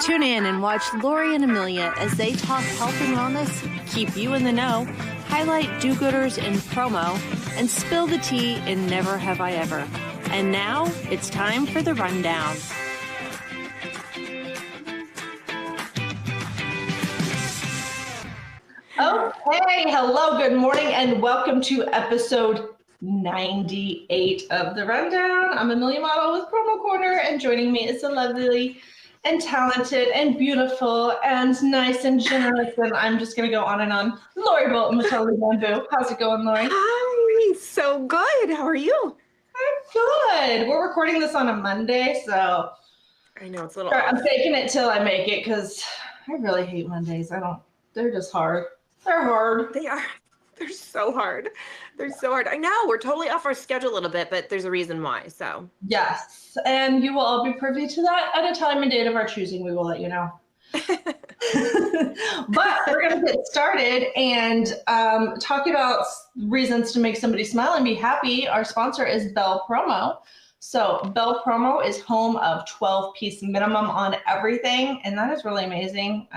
Tune in and watch Lori and Amelia as they talk health and wellness, keep you in the know, highlight do-gooders in promo, and spill the tea in Never Have I Ever. And now it's time for the rundown. Okay, hello, good morning, and welcome to episode 98 of the rundown. I'm Amelia Madl with Promo Corner, and joining me is the lovely and talented and beautiful and nice and generous, and I'm just going to go on and on, Lori Bolton with Totally Bamboo. How's it going, Lori? Hi, so good. How are you? I'm good. We're recording this on a Monday, so I know it's a little I'm off. faking it till I make it because I really hate Mondays. They're just hard. They're hard. They are. They're so hard. They're so hard. I know we're totally off our schedule a little bit, but there's a reason why. So yes, and you will all be privy to that at a time and date of our choosing. We will let you know. But we're going to get started and talk about reasons to make somebody smile and be happy. Our sponsor is Bel Promo. So Bel Promo is home of 12-piece minimum on everything, and that is really amazing.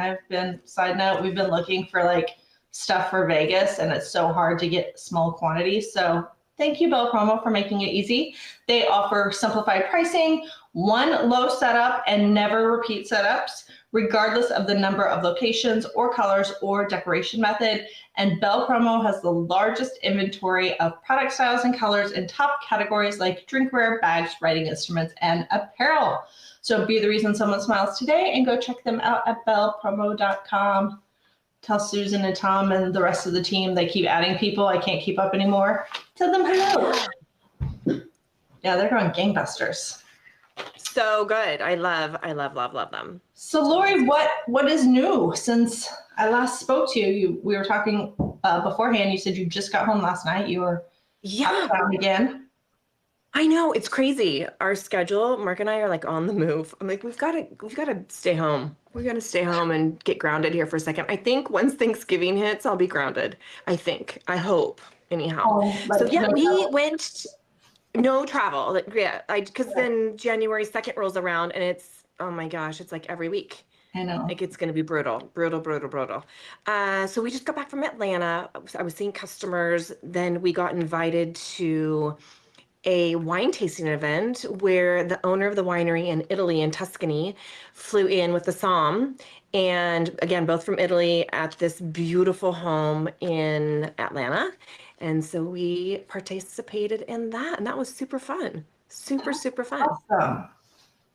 Side note, we've been looking for like stuff for Vegas, and it's so hard to get small quantities. So thank you, Bel Promo, for making it easy. They offer simplified pricing, one low setup, and never repeat setups, regardless of the number of locations or colors or decoration method. And Bel Promo has the largest inventory of product styles and colors in top categories like drinkware, bags, writing instruments, and apparel. So be the reason someone smiles today and go check them out at belpromo.com. Tell Susan and Tom and the rest of the team, they keep adding people. I can't keep up anymore. Tell them hello. Yeah, they're going gangbusters. So good. I love them. So Lori, what is new since I last spoke to you? We were talking beforehand. You said you just got home last night. You were out of town again. I know, it's crazy. Our schedule, Mark and I are like on the move. I'm like, we've got to stay home. We got to stay home and get grounded here for a second. I think once Thanksgiving hits, I'll be grounded. I hope, anyhow. We went. No travel. Because then January 2nd rolls around and it's, oh my gosh, it's like every week. I know. Like it's going to be brutal. So we just got back from Atlanta. I was seeing customers. Then we got invited to a wine tasting event where the owner of the winery in Italy, in Tuscany, flew in with the Somm. And again, both from Italy at this beautiful home in Atlanta. And so we participated in that, and that was super fun. Super fun. Awesome.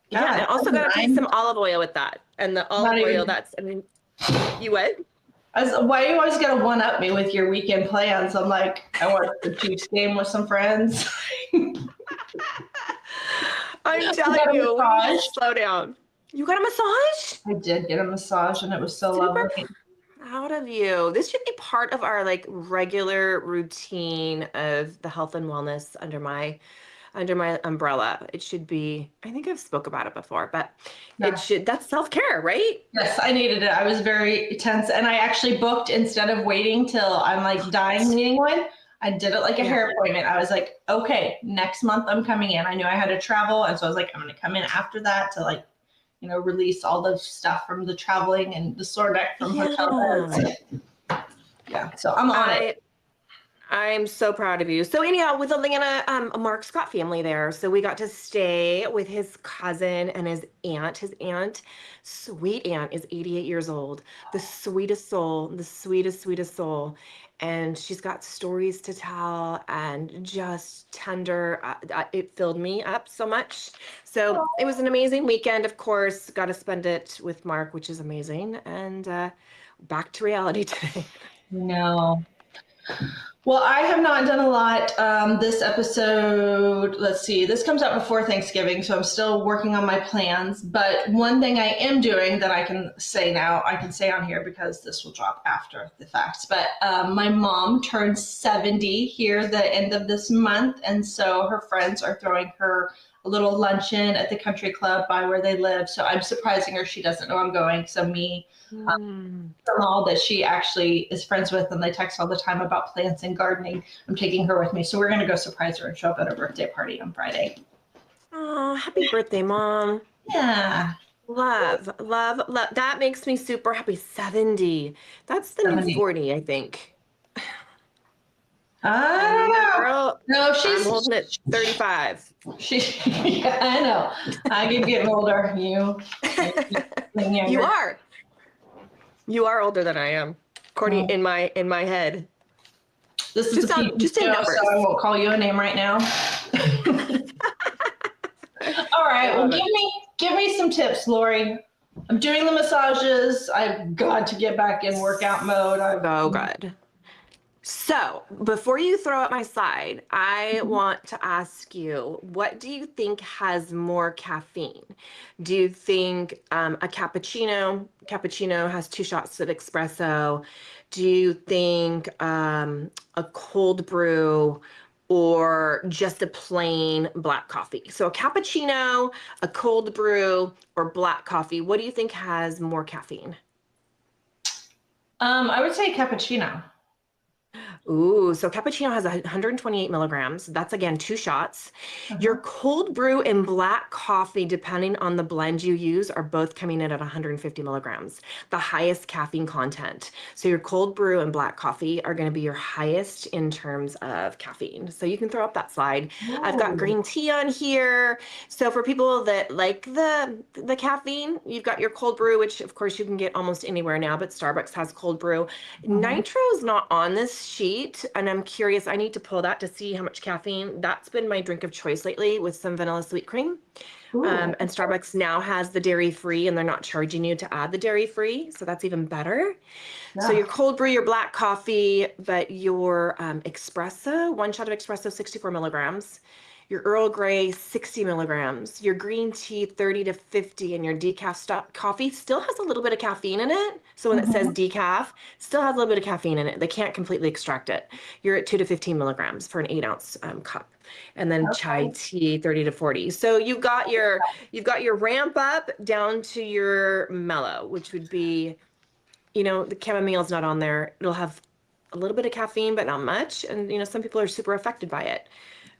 Yeah, and also got to taste some olive oil with that. And the olive oil, you what? Why you always got to one-up me with your weekend plans? I'm like, I watched the Chiefs game with some friends. I'm telling you, slow down. You got a massage? I did get a massage, and it was so lovely. Proud of you. This should be part of our like regular routine of the health and wellness under my umbrella. It should be, I think I've spoke about it before, but that's self-care, right? Yes, I needed it. I was very tense, and I actually booked instead of waiting till I'm like dying needing one. I did it like a hair appointment. I was like, okay, next month I'm coming in. I knew I had to travel, and so I was like, I'm going to come in after that to like, release all the stuff from the traveling and the sore neck from hotel beds. Yeah, so I'm on it. I'm so proud of you. So anyhow, with Atlanta, Mark's got family there. So we got to stay with his cousin and his aunt. His aunt, sweet aunt, is 88 years old. The sweetest soul, the sweetest soul. And she's got stories to tell and just tender. It filled me up so much. So it was an amazing weekend, of course. Got to spend it with Mark, which is amazing. And back to reality today. No. Well, I have not done a lot this episode. Let's see, this comes out before Thanksgiving, so I'm still working on my plans. But one thing I am doing that I can say now, I can say on here because this will drop after the fact. But my mom turned 70 here the end of this month. And so her friends are throwing her a little luncheon at the country club by where they live. So I'm surprising her. She doesn't know I'm going. So me, all that she actually is friends with, and they text all the time about plants and gardening. I'm taking her with me. So we're going to go surprise her and show up at her birthday party on Friday. Oh, happy birthday, Mom. Yeah. Love, love, love. That makes me super happy. 70. That's the new 70. 40, I think. I I don't know. know. No, I'm holding it 35. Yeah, I know. I keep getting older. You You younger. are. You are older than I am, according Mm. in my head. This is Just a on, PG just in show, numbers. so I won't call you a name right now. All I right. Well, love it. give me some tips, Lori. I'm doing the massages. I've got to get back in workout mode. So good. So before you throw up my slide, I want to ask you, what do you think has more caffeine? Do you think a cappuccino has 2 shots of espresso? Do you think a cold brew or just a plain black coffee? So a cappuccino, a cold brew, or black coffee, what do you think has more caffeine? I would say cappuccino. Ooh, so cappuccino has 128 milligrams. That's again 2 shots. Your Uh-huh. cold brew and black coffee, depending on the blend you use, are both coming in at 150 milligrams, the highest caffeine content. So your cold brew and black coffee are going to be your highest in terms of caffeine. So you can throw up that slide. I've got Ooh. green tea on here. So for people that like the caffeine, you've got your cold brew, which of course you can get almost anywhere now, but Starbucks has cold brew. Mhm. Nitro is not on this sheet, and I'm curious. I need to pull that to see how much caffeine. That's been my drink of choice lately with some vanilla sweet cream. Ooh. And Starbucks now has the dairy free, and they're not charging you to add the dairy free, so that's even better. So Yeah. your cold brew, your black coffee, but your espresso, 1 shot of espresso, 64 milligrams. Your Earl Grey, 60 milligrams. Your green tea, 30 to 50, and your decaf coffee still has a little bit of caffeine in it. So when it says Mhm. decaf, still has a little bit of caffeine in it. They can't completely extract it. You're at 2 to 15 milligrams for an 8-ounce cup. And then chai Okay. tea, 30 to 40. So you've got your ramp up down to your mellow, which would be, the chamomile's not on there. It'll have a little bit of caffeine, but not much. And, some people are super affected by it.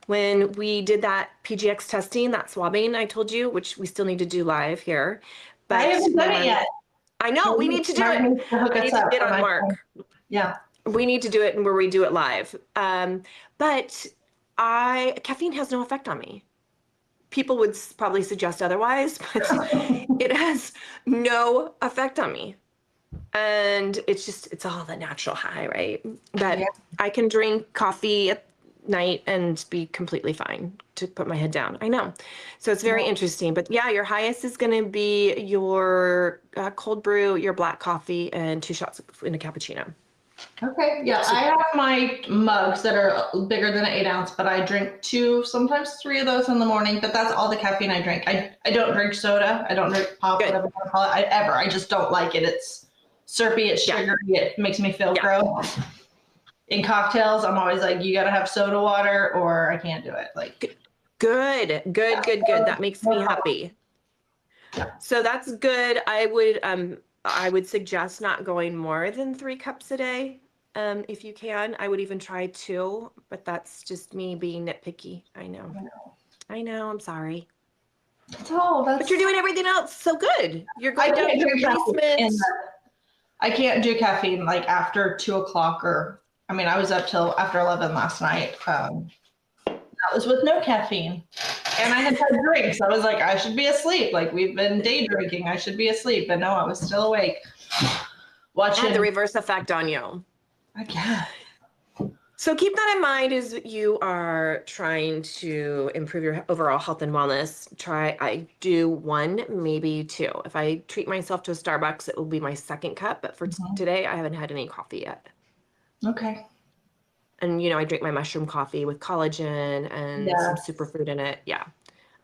When we did that PGX testing, that swabbing I told you, which we still need to do live here. I But haven't done it yet. I know we need to do Mark it. needs to hook I us need to up get for on my Mark. phone. Yeah. We need to do it and where we do it live. But caffeine has no effect on me. People would probably suggest otherwise, but it has no effect on me. And it's all the natural high, right? But Yeah. I can drink coffee at night and be completely fine to put my head down. I know. So it's very interesting. But yeah, your highest is going to be your cold brew, your black coffee, and 2 shots in a cappuccino. Okay. Yeah. I have my mugs that are bigger than an 8-ounce, but I drink 2, sometimes 3 of those in the morning. But that's all the caffeine I drink. I don't drink soda. I don't drink pop, Good. whatever you want to call it. I just don't like it. It's syrupy. It's Yeah. sugary. It makes me feel Yeah. gross. In cocktails, I'm always like, you got to have soda water or I can't do it. Like, Good. That makes me happy. So that's good. I would suggest not going more than 3 cups a day. If you can. I would even try 2, but that's just me being nitpicky. I know. I'm sorry. oh, But you're doing everything else so good. You're I going down can't to your drink caffeine basement. I can't do caffeine like after 2 o'clock I was up till after 11 last night. That was with no caffeine. And I had drinks. I was like, I should be asleep. Like we've been day drinking. I should be asleep. But no, I was still awake. Watching. Had the reverse effect on you. I guess. So keep that in mind as you are trying to improve your overall health and wellness. I do 1, maybe 2. If I treat myself to a Starbucks, it will be my 2nd cup. But for today, I haven't had any coffee yet. Okay. And, I drink my mushroom coffee with collagen and some superfood in it. Yeah.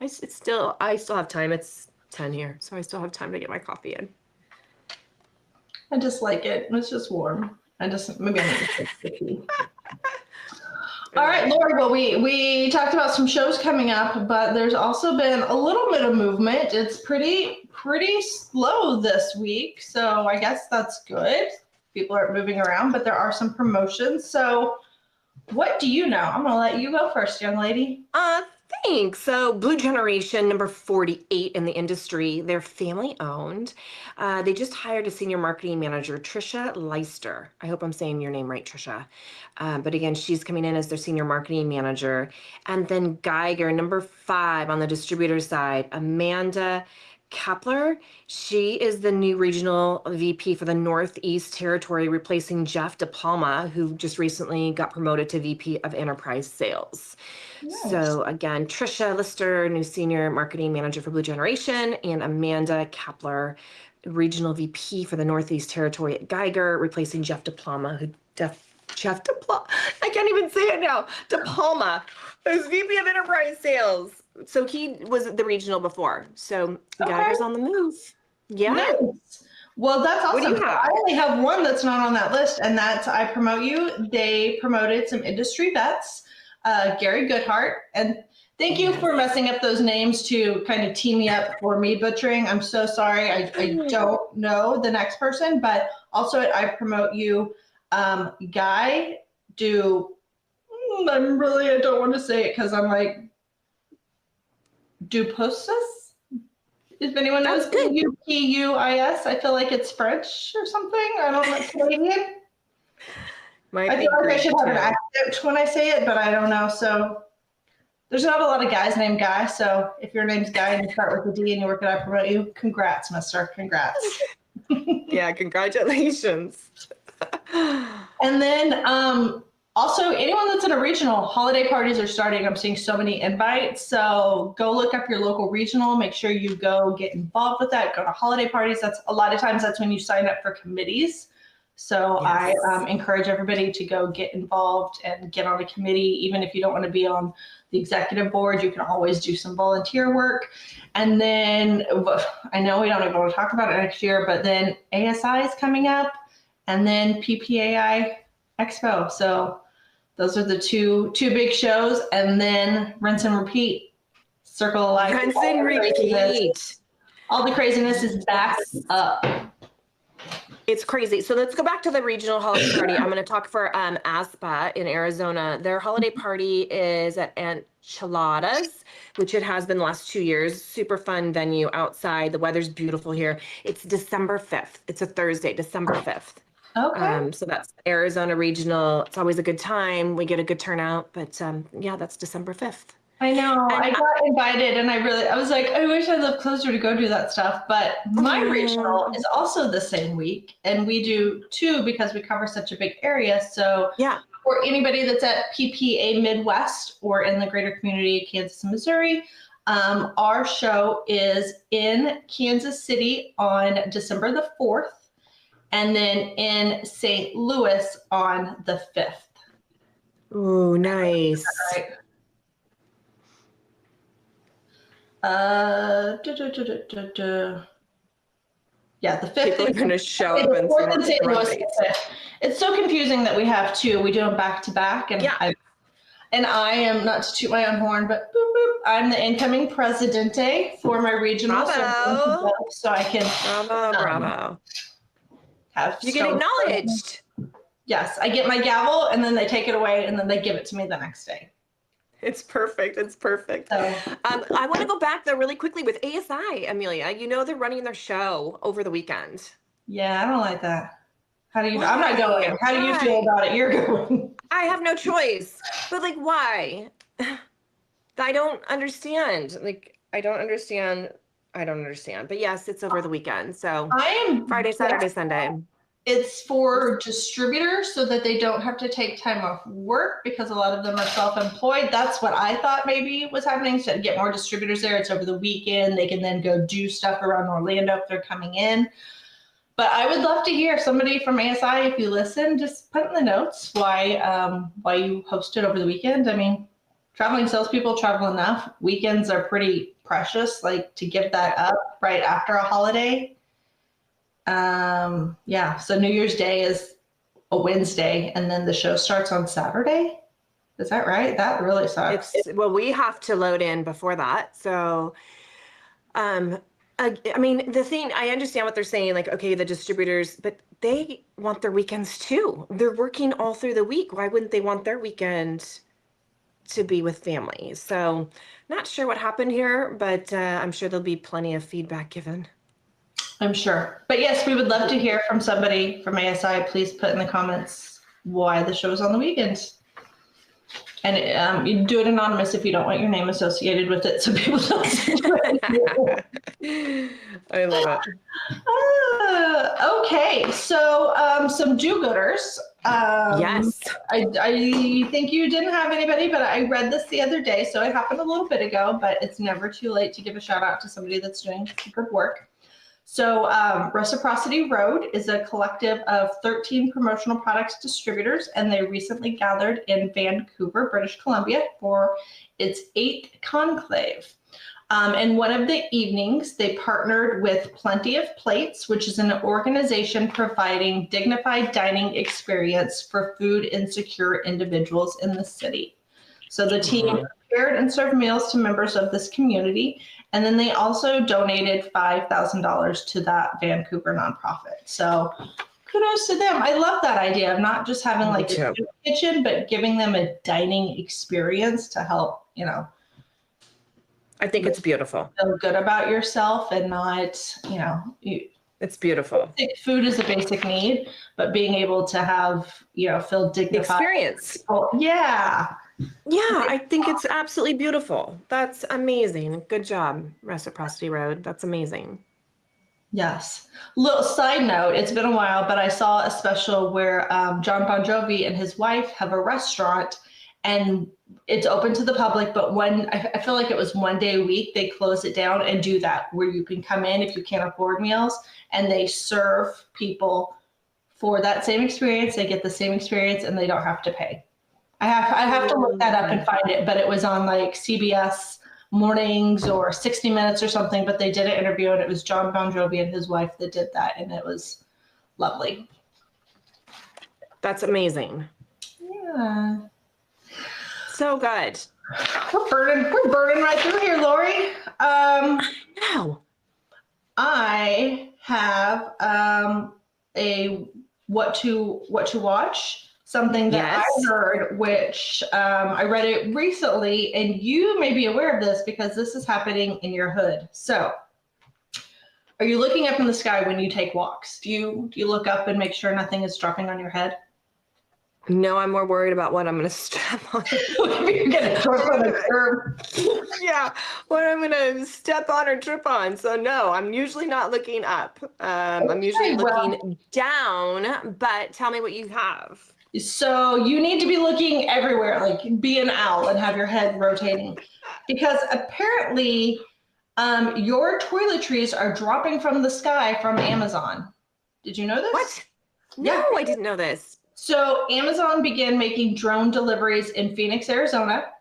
I still have time. It's 10 here, so I still have time to get my coffee in. I just like it. It's just warm. Maybe I need to fix the tea. All right, Lori. Well, we talked about some shows coming up, but there's also been a little bit of movement. It's pretty slow this week, so I guess that's good. People aren't moving around, but there are some promotions. So what do you know? I'm going to let you go first, young lady. Thanks. So Blue Generation, number 48 in the industry. They're family owned. They just hired a senior marketing manager, Trisha Leister. I hope I'm saying your name right, Trisha. But again, she's coming in as their senior marketing manager. And then Geiger, number 5 on the distributor side, Amanda Kapler. She is the new regional VP for the Northeast Territory, replacing Jeff DePalma, who just recently got promoted to VP of Enterprise Sales. Nice. So again, Trisha Lister, new senior marketing manager for Blue Generation, and Amanda Kapler, regional VP for the Northeast Territory at Geiger, replacing Jeff DePalma, Jeff DePalma, I can't even say it now, DePalma, who's VP of Enterprise Sales. So he was the regional before. So Geiger's on the move. Yeah. Nice. Well, that's awesome. What do you have? I only have one that's not on that list, and that's I Promote You. They promoted some industry vets. Gary Goodhart, and thank you for messing up those names to kind of tee me up for me butchering. I'm so sorry. I don't know the next person, but also at I Promote You, Guy I don't want to say it because I'm like Dupuis. If anyone knows Dupuis, I feel like it's French or something. I don't know, Canadian. I feel like I should have an accent when I say it, but I don't know. So there's not a lot of guys named Guy. So if your name's Guy and you start with a D and you work at I Promote You, congrats, mister. Congrats. Yeah, congratulations. And then also anyone that's in a regional, holiday parties are starting. I'm seeing so many invites. So go look up your local regional. Make sure you go get involved with that. Go to holiday parties. That's a lot of times that's when you sign up for committees. So yes. I encourage everybody to go get involved and get on a committee. Even if you don't want to be on the executive board, you can always do some volunteer work. And then I know we don't even want to talk about it next year, but then ASI is coming up and then PPAI Expo. So those are the two big shows, and then rinse and repeat. Circle of Life. Rinse and repeat. All the craziness is back up. It's crazy. So let's go back to the regional holiday party. I'm going to talk for ASPA in Arizona. Their holiday party is at Enchiladas, which it has been the last 2 years. Super fun venue outside. The weather's beautiful here. It's December 5th. It's a Thursday, December 5th. Okay. So that's Arizona Regional. It's always a good time. We get a good turnout. But yeah, that's December 5th. I know. I got invited and I was like, I wish I lived closer to go do that stuff. But my regional is also the same week. And we do 2 because we cover such a big area. So yeah, for anybody that's at PPA Midwest or in the greater community of Kansas and Missouri, our show is in Kansas City on December the 4th. And then in St. Louis on the 5th. Oh, nice. All right. Yeah, the 5th. People are going to show up and St. Louis. It's so confusing that we have 2. We do them back to back, and yeah. I am, not to toot my own horn, but boop, boop, I'm the incoming presidente for my regional. Bravo. So I can bravo. You get acknowledged. Yes, I get my gavel, and then they take it away, and then they give it to me the next day. It's perfect. It's perfect. So, I want to go back though really quickly with ASI, Amelia. You know they're running their show over the weekend. Yeah, I don't like that. How do you? I'm not going. How do you feel about it? You're going. I have no choice. But like, why? I don't understand. Like, I don't understand. But yes, it's over the weekend. So I am Friday, Saturday, Sunday. It's for distributors so that they don't have to take time off work because a lot of them are self-employed. That's what I thought maybe was happening. So to get more distributors there, it's over the weekend. They can then go do stuff around Orlando if they're coming in. But I would love to hear somebody from ASI, if you listen, just put in the notes why you host it over the weekend. I mean, traveling salespeople travel enough. Weekends are pretty precious, like to give that up right after a holiday. Yeah, so New Year's Day is a Wednesday, and then the show starts on Saturday. Is that right? That really sucks. Well, we have to load in before that. So, I mean, the thing, I understand what they're saying, like, okay, the distributors, but they want their weekends too. They're working all through the week. Why wouldn't they want their weekend to be with family. So not sure what happened here, but I'm sure there'll be plenty of feedback given. I'm sure. But yes, we would love to hear from somebody from ASI. Please put in the comments why the show is on the weekends. And you do it anonymous if you don't want your name associated with it, so people don't see it. I love it. Okay, so some do-gooders. Yes. I think you didn't have anybody, but I read this the other day, so it happened a little bit ago, but it's never too late to give a shout out to somebody that's doing good work. So Reciprocity Road is a collective of 13 promotional products distributors, and they recently gathered in Vancouver, British Columbia for its 8th conclave. And one of the evenings, they partnered with Plenty of Plates, which is an organization providing dignified dining experience for food insecure individuals in the city. So the team prepared and served meals to members of this community. And then they also donated $5,000 to that Vancouver nonprofit. So kudos to them. I love that idea of not just having like a kitchen, but giving them a dining experience to help, you know. I think it's beautiful. Feel good about yourself and not, you know. It's beautiful. Food is a basic need, but being able to have, you know, feel dignified. Experience. Yeah. Yeah, I think it's absolutely beautiful. That's amazing. Good job, Reciprocity Road. That's amazing. Yes. Little side note, it's been a while, but I saw a special where John Bon Jovi and his wife have a restaurant, and it's open to the public, but I feel like it was one day a week, they close it down and do that, where you can come in if you can't afford meals, and they serve people for that same experience. They get the same experience and they don't have to pay. I have to look that up and find it, but it was on like CBS Mornings or 60 Minutes or something, but they did an interview and it was John Bon Jovi and his wife that did that, and it was lovely. That's amazing. Yeah. So good. We're burning right through here, Lori. No. I have a what to watch. Something that I heard, which I read it recently, and you may be aware of this because this is happening in your hood. So, are you looking up in the sky when you take walks? Do you look up and make sure nothing is dropping on your head? No, I'm more worried about what I'm going to step on. You're gonna trip on a curb. Yeah, what I'm going to step on or trip on. So no, I'm usually not looking up. I'm usually looking down, but tell me what you have. So you need to be looking everywhere, like be an owl and have your head rotating, because apparently your toiletries are dropping from the sky from Amazon. Did you know this? What? No, I didn't know this. So Amazon began making drone deliveries in Phoenix, Arizona,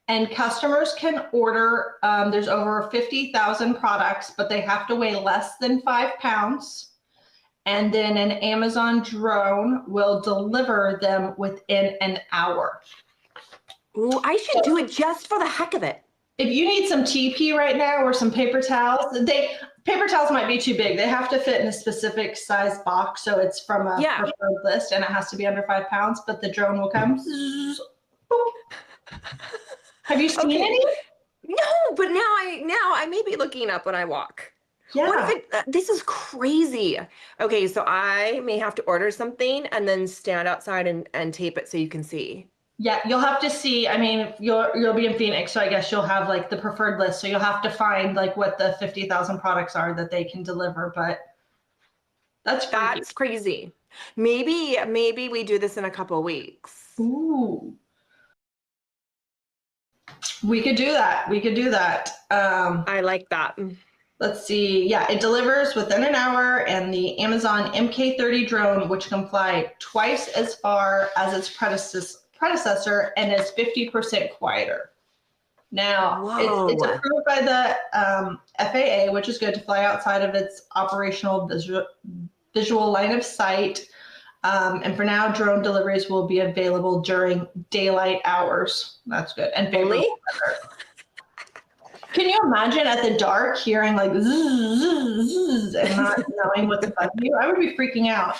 and customers can order, there's over 50,000 products, but they have to weigh less than 5 pounds. And then an Amazon drone will deliver them within an hour. Ooh, I should do it just for the heck of it. If you need some TP right now or some paper towels, paper towels might be too big. They have to fit in a specific size box. So it's from a preferred list and it has to be under 5 pounds, but the drone will come. Have you seen any? No, but now I may be looking up when I walk. Yeah. What if this is crazy. Okay, so I may have to order something and then stand outside and tape it so you can see. Yeah, you'll have to see. I mean, you'll be in Phoenix, so I guess you'll have like the preferred list. So you'll have to find like what the 50,000 products are that they can deliver. But that's crazy. Maybe we do this in a couple of weeks. Ooh. We could do that. I like that. Let's see. Yeah, it delivers within an hour, and the Amazon MK30 drone, which can fly twice as far as its predecessor and is 50% quieter. Now, it's approved by the FAA, which is good to fly outside of its operational visual line of sight. And for now, drone deliveries will be available during daylight hours. That's good. And favorable weather. Can you imagine at the dark hearing like zzz, zzz, and not knowing what's above you? I would be freaking out.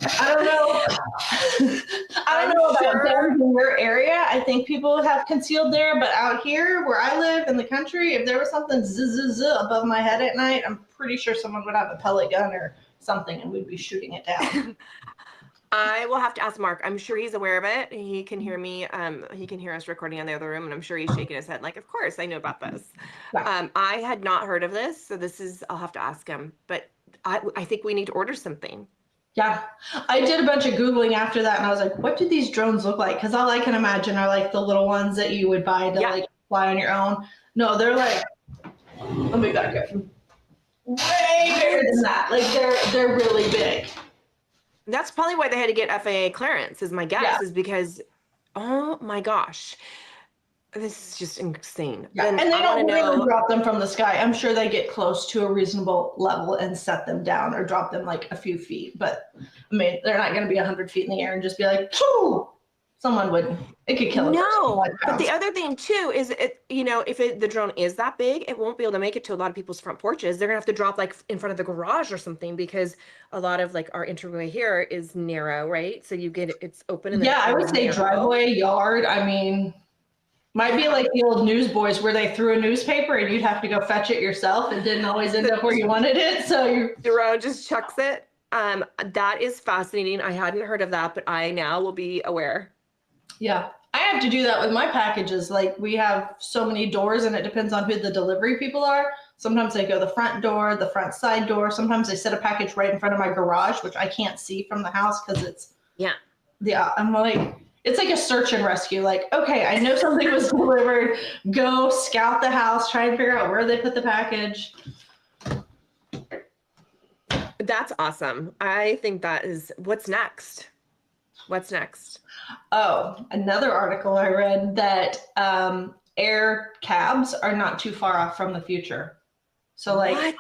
I don't know. I don't know about guns in your area. I think people have concealed there, but out here where I live in the country, if there was something above my head at night, I'm pretty sure someone would have a pellet gun or something and we'd be shooting it down. I will have to ask Mark. I'm sure he's aware of it. He can hear me. He can hear us recording in the other room, and I'm sure he's shaking his head like, of course, I know about this. Yeah. I had not heard of this, so I'll have to ask him. But I think we need to order something. Yeah, I did a bunch of Googling after that, and I was like, what do these drones look like? Because all I can imagine are like the little ones that you would buy to like fly on your own. No, they're like, let me back up. Way bigger than that. Like they're really big. That's probably why they had to get FAA clearance, is my guess, is because, oh my gosh, this is just insane. Yeah. And they don't really drop them from the sky. I'm sure they get close to a reasonable level and set them down or drop them like a few feet. But I mean, they're not going to be 100 feet in the air and just be like, phew! Someone would, it could kill a person. No, but the other thing too is, if the drone is that big, it won't be able to make it to a lot of people's front porches. They're gonna have to drop like in front of the garage or something, because a lot of like our entryway here is narrow, right? So it's open. And I would say driveway, yard. I mean, might be like the old newsboys where they threw a newspaper and you'd have to go fetch it yourself. It didn't always end up where you wanted it. So the drone just chucks it. That is fascinating. I hadn't heard of that, but I now will be aware. Yeah, I have to do that with my packages. Like we have so many doors and it depends on who the delivery people are. Sometimes they go the front door, the front side door. Sometimes they set a package right in front of my garage, which I can't see from the house because it's, I'm like, it's like a search and rescue. Like, okay, I know something was delivered. Go scout the house, try and figure out where they put the package. That's awesome. I think that is, what's next? What's next? Oh, another article I read that air cabs are not too far off from the future. So like,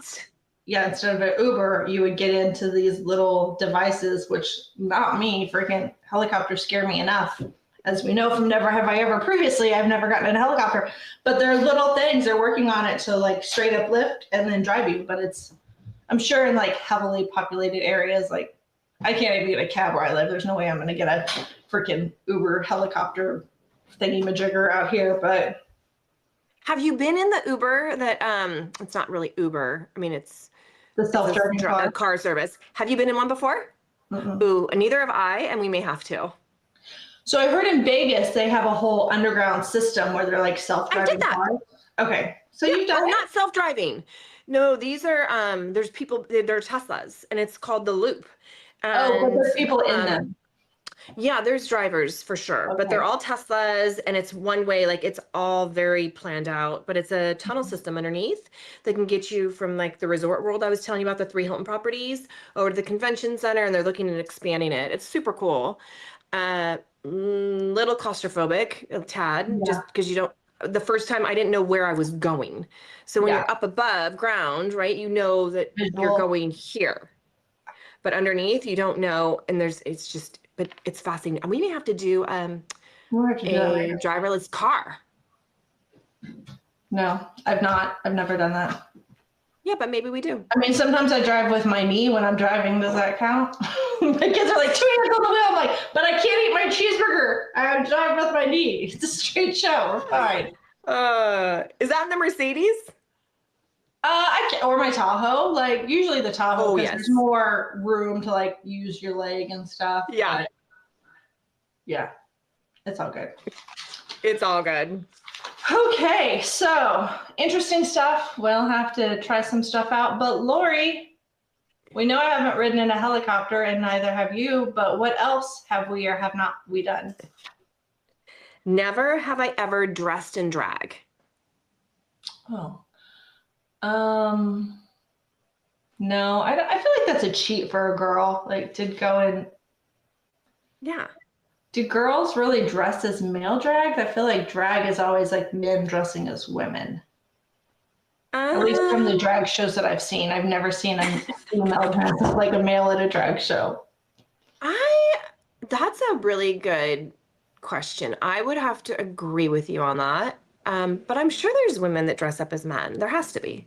instead of an Uber, you would get into these little devices, which not me, freaking helicopters scare me enough. As we know from Never Have I Ever previously, I've never gotten in a helicopter, but they're little things. They're working on it to like straight up lift and then drive you. But I'm sure in like heavily populated areas, like I can't even get a cab where I live. There's no way I'm going to get a freaking Uber helicopter thingy-majigger out here, but. Have you been in the Uber that, it's not really Uber. I mean, it's the self-driving car service. Have you been in one before? Mm-mm. Ooh, neither have I, and we may have to. So I heard in Vegas, they have a whole underground system where they're like self-driving cars. Okay. So you've done it? Not self-driving. No, these are, there's people, they're Teslas, and it's called the Loop. But there's people in them. Yeah, there's drivers for sure, but they're all Teslas, and it's one way, like it's all very planned out, but it's a tunnel system underneath that can get you from like the Resort World I was telling you about, the 3 Hilton properties, over to the convention center, and they're looking at expanding it. It's super cool. Little claustrophobic, a tad, just because the first time I didn't know where I was going. So when you're up above ground, right, you know that you're going here. But underneath, you don't know, and but it's fascinating. And we may have to do a driverless car. No, I've not. I've never done that. Yeah, but maybe we do. I mean, sometimes I drive with my knee when I'm driving. Does that count? My kids are like, 2 hands on the wheel. I'm like, but I can't eat my cheeseburger. I drive with my knee. It's a straight show. We're fine. Is that in the Mercedes? Or my Tahoe. Like usually the Tahoe, because there's more room to like use your leg and stuff. Yeah. But, yeah. It's all good. It's all good. Okay, so interesting stuff. We'll have to try some stuff out. But Lori, we know I haven't ridden in a helicopter, and neither have you, but what else have we or have not we done? Never have I ever dressed in drag. Oh. No, I feel like that's a cheat for a girl, like to go and. Yeah. Do girls really dress as male drag? I feel like drag is always like men dressing as women. At least from the drag shows that I've seen. I've never seen a female dress like a male at a drag show. That's a really good question. I would have to agree with you on that. But I'm sure there's women that dress up as men. There has to be.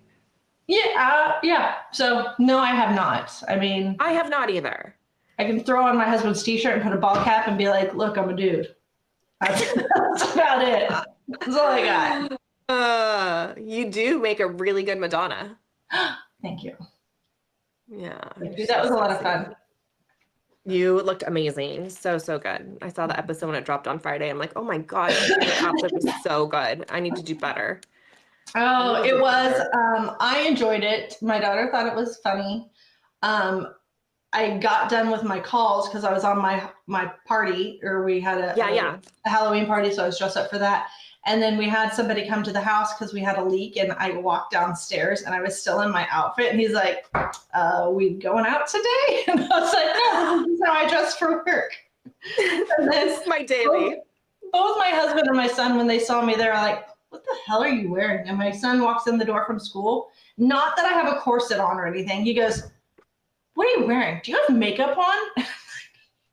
Yeah. So no, I have not. I mean, I have not either. I can throw on my husband's t-shirt and put a ball cap and be like, look, I'm a dude. That's about it. That's all I got. You do make a really good Madonna. Thank you. Yeah. Thank you. That was a lot of fun. You looked amazing. So good. I saw the episode when it dropped on Friday. I'm like, oh my God, your outfit was so good. I need to do better. Oh, it was. I enjoyed it. My daughter thought it was funny. I got done with my calls because I was on my party, or we had a Halloween party, so I was dressed up for that. And then we had somebody come to the house because we had a leak, and I walked downstairs and I was still in my outfit, and he's like, we going out today? And I was like, no, this is how I dress for work. And this is my daily. Both my husband and my son, when they saw me, they were like, what the hell are you wearing? And my son walks in the door from school. Not that I have a corset on or anything. He goes, what are you wearing? Do you have makeup on?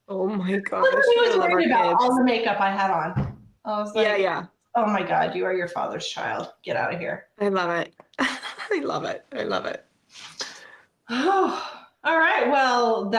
Oh my gosh. He was worried about all the makeup I had on. I was like, yeah. Oh my God, you are your father's child. Get out of here. I love it. I love it. I love it. Oh, all right. Well,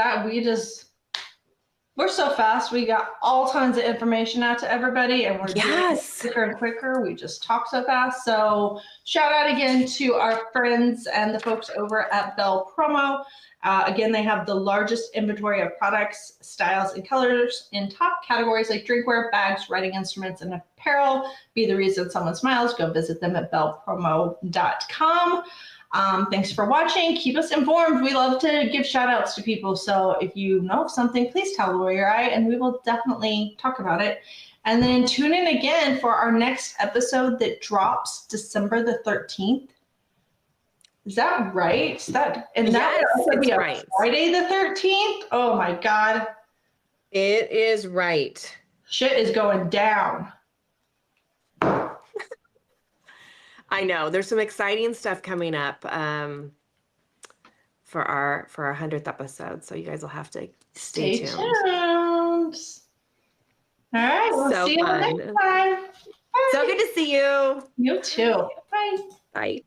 we're so fast. We got all tons of information out to everybody, and we're doing it quicker and quicker. We just talk so fast. So shout out again to our friends and the folks over at Bel Promo. Again, they have the largest inventory of products, styles, and colors in top categories like drinkware, bags, writing instruments, and apparel. Be the reason someone smiles. Go visit them at belpromo.com. Thanks for watching. Keep us informed. We love to give shout outs to people. So if you know of something, please tell Lori or I, and we will definitely talk about it. And then tune in again for our next episode that drops December the 13th. Is that right? That would be right. Friday the 13th? Oh my God. It is right. Shit is going down. I know. There's some exciting stuff coming up for our 100th episode. So you guys will have to stay tuned. All right. We'll see you next time. Bye. So good to see you. You too. Bye. Bye.